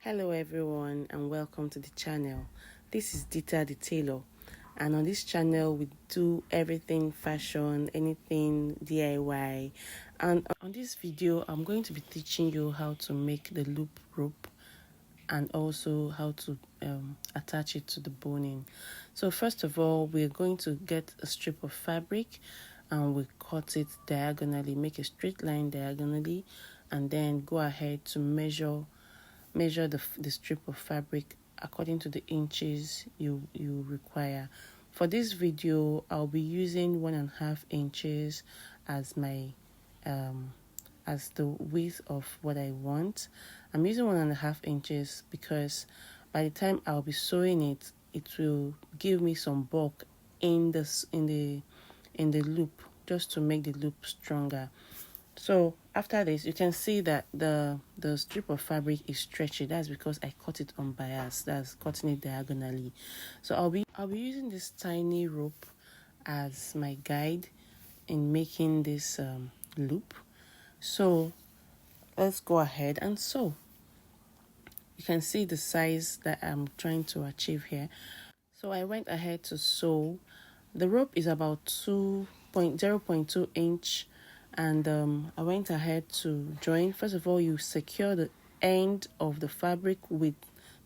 Hello everyone and welcome to the channel. This is Dita the Tailor, and on this channel we do everything fashion, anything DIY. And on this video I'm going to be teaching you how to make the loop rope and also how to attach it to the boning. So first of all, we're going to get a strip of fabric and we cut it diagonally, make a straight line diagonally, and then go ahead to measure the strip of fabric according to the inches you require. For this video, I'll be using 1.5 inches as my as the width of what I want. I'm using 1.5 inches because by the time I'll be sewing it, it will give me some bulk in the loop, just to make the loop stronger. So after this, you can see that the strip of fabric is stretchy. That's because I cut it on bias. That's cutting it diagonally. So I'll be using this tiny rope as my guide in making this loop. So let's go ahead and sew. You can see the size that I'm trying to achieve here. So I went ahead to sew. The rope is about 0.2 inch, and I went ahead to join. First of all, you secure the end of the fabric with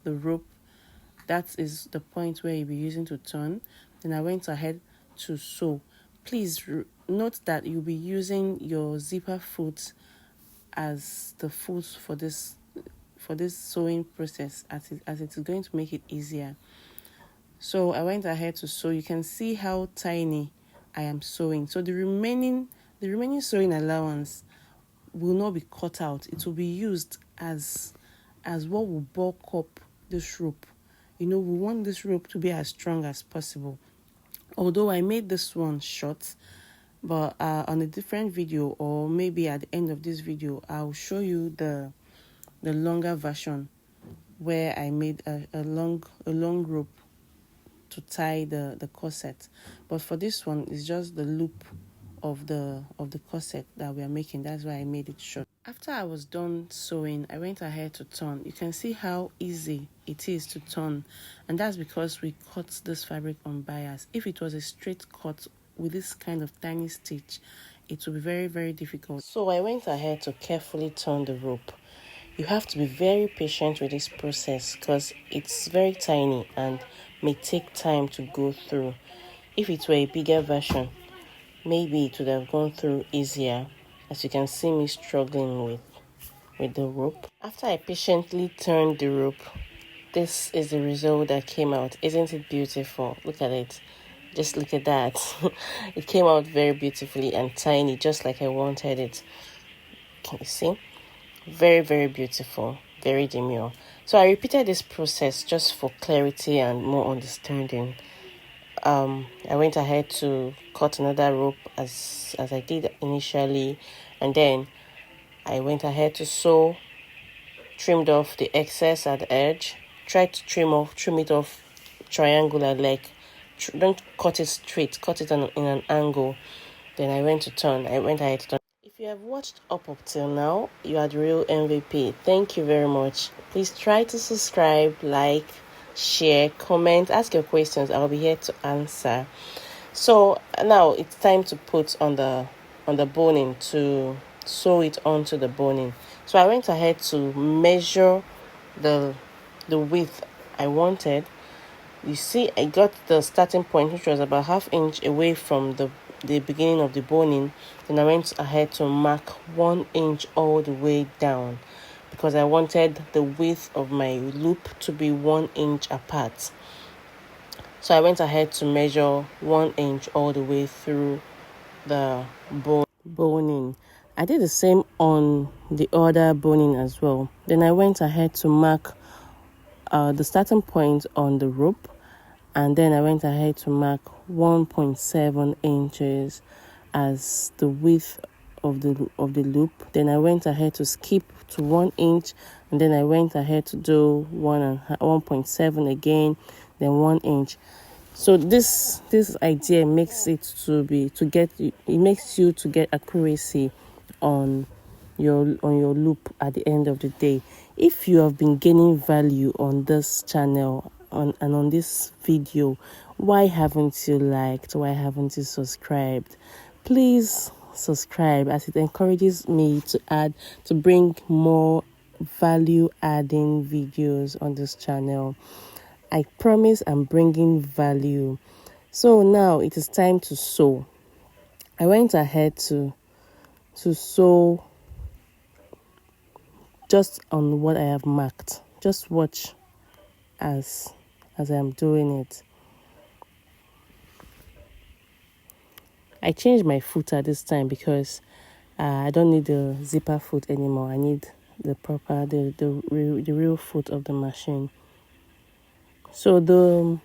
the rope. That is the point where you'll be using to turn. Then I went ahead to sew. Please note that you'll be using your zipper foot as the foot for this sewing process, as it is going to make it easier. So I went ahead to sew. You can see how tiny I am sewing. So the remaining sewing allowance will not be cut out. It will be used as what will bulk up this rope. We want this rope to be as strong as possible. Although I made this one short, but on a different video, or maybe at the end of this video, I'll show you the longer version where I made a long rope to tie the corset. But for this one, it's just the loop of the corset that we are making. That's why I made it short. After I was done sewing, I went ahead to turn. You can see how easy it is to turn, and that's because we cut this fabric on bias. If it was a straight cut with this kind of tiny stitch, it would be very, very difficult. So I went ahead to carefully turn the rope. You have to be very patient with this process because it's very tiny and may take time to go through. If it were a bigger version, maybe it would have gone through easier, as you can see me struggling with the rope. After I patiently turned the rope, this is the result that came out. Isn't it beautiful? Look at it. Just look at that. It came out very beautifully and tiny, just like I wanted it. Can you see? Very, very beautiful, very demure. So I repeated this process just for clarity and more understanding. I went ahead to cut another rope as I did initially, and then I went ahead to sew, trimmed off the excess at the edge. Try to trim it off triangular, like don't cut it straight, cut it in an angle. Then I went ahead to turn. If you have watched up till now, you are the real MVP. Thank you very much. Please try to subscribe, like, share, comment, ask your questions. I'll be here to answer. So now it's time to put on the boning, to sew it onto the boning. So I went ahead to measure the width I wanted. You see, I got the starting point, which was about 1/2 inch away from the beginning of the boning. Then I went ahead to mark 1 inch all the way down because I wanted the width of my loop to be 1 inch apart. So I went ahead to measure 1 inch all the way through the boning. I did the same on the other boning as well. Then I went ahead to mark the starting point on the rope, and then I went ahead to mark 1.7 inches as the width of the loop. Then I went ahead to skip to 1 inch, and then I went ahead to do 1.7 again, then 1 inch. So this idea makes it makes you to get accuracy on your loop at the end of the day. If you have been gaining value on this channel and on this video, why haven't you liked? Why haven't you subscribed? Please subscribe, as it encourages me to bring more value adding videos on this channel. I promise I'm bringing value. So now it is time to sew. I went ahead to sew just on what I have marked. Just watch as I'm doing it. I changed my footer this time because I don't need the zipper foot anymore. I need the proper, the real foot of the machine. So the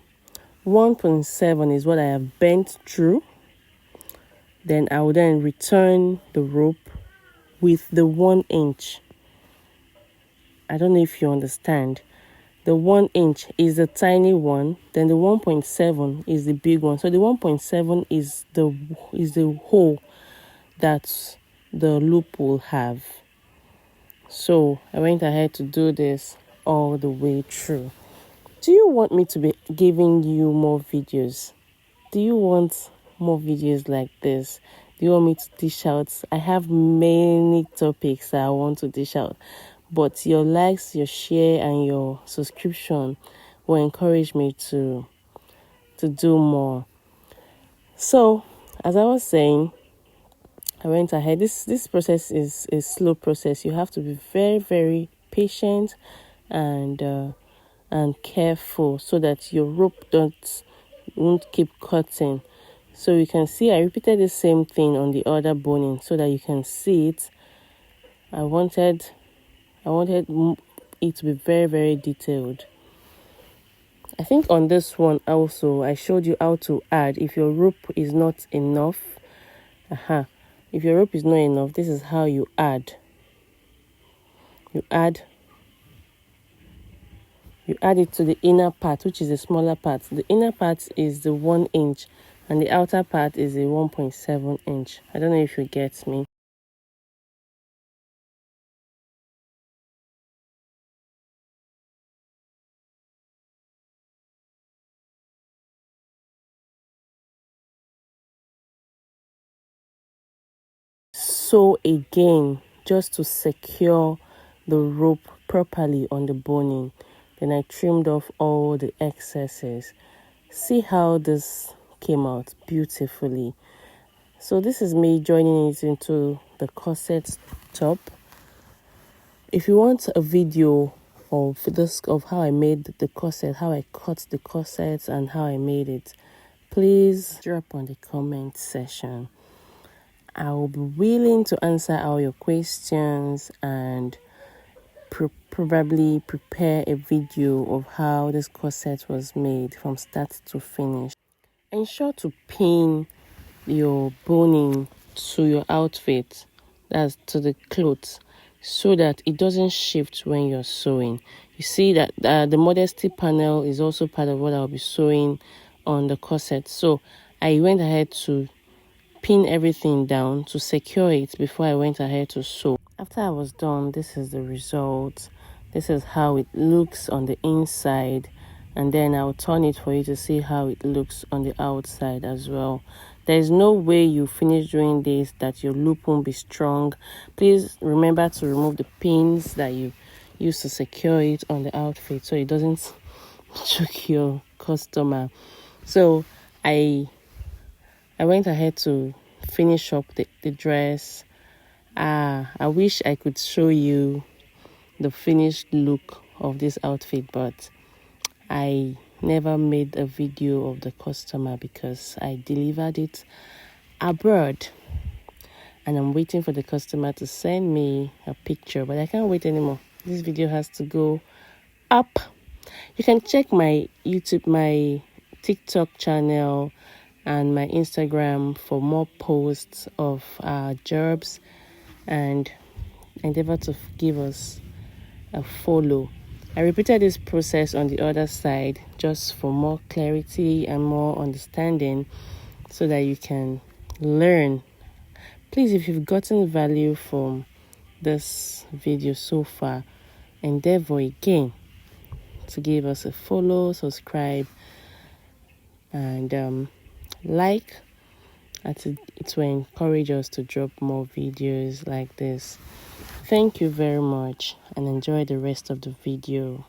1.7 is what I have bent through. Then I will then return the rope with the 1 inch. I don't know if you understand. The 1 inch is the tiny one, then the 1.7 is the big one. So the 1.7 is the hole that the loop will have. So I went ahead to do this all the way through. Do you want me to be giving you more videos? Do you want more videos like this? Do you want me to dish out? I have many topics that I want to dish out, but your likes, your share, and your subscription will encourage me to do more. So, as I was saying, I went ahead. This process is a slow process. You have to be very, very patient and careful so that your rope won't keep cutting. So you can see I repeated the same thing on the other boning so that you can see it. I wanted it to be very, very detailed. I think on this one also I showed you how to add if your rope is not enough. If your rope is not enough, this is how you add. You add it to the inner part, which is the smaller part. The inner part is the 1 inch and the outer part is a 1.7 inch. I don't know if you get me. Sew again just to secure the rope properly on the boning. Then I trimmed off all the excesses. See how this came out beautifully. So this is me joining it into the corset top. If you want a video of how I made the corset, how I cut the corset and how I made it, please drop on the comment section. I will be willing to answer all your questions and probably prepare a video of how this corset was made from start to finish. Ensure to pin your boning to your outfit, that's to the clothes, so that it doesn't shift when you're sewing. You see that the modesty panel is also part of what I'll be sewing on the corset. So I went ahead to pin everything down to secure it before I went ahead to sew. After I was done, this is the result. This is how it looks on the inside, and then I'll turn it for you to see how it looks on the outside as well. There is no way you finish doing this that your loop won't be strong. Please remember to remove the pins that you use to secure it on the outfit so it doesn't choke your customer. So I went ahead to finish up the dress. I wish I could show you the finished look of this outfit, but I never made a video of the customer because I delivered it abroad and I'm waiting for the customer to send me a picture, but I can't wait anymore. This video has to go up. You can check my YouTube, my TikTok channel and my Instagram for more posts of jobs, and endeavor to give us a follow. I repeated this process on the other side just for more clarity and more understanding so that you can learn. Please, if you've gotten value from this video so far, endeavor again to give us a follow, subscribe, and like. It will encourage us to drop more videos like this. Thank you very much and enjoy the rest of the video.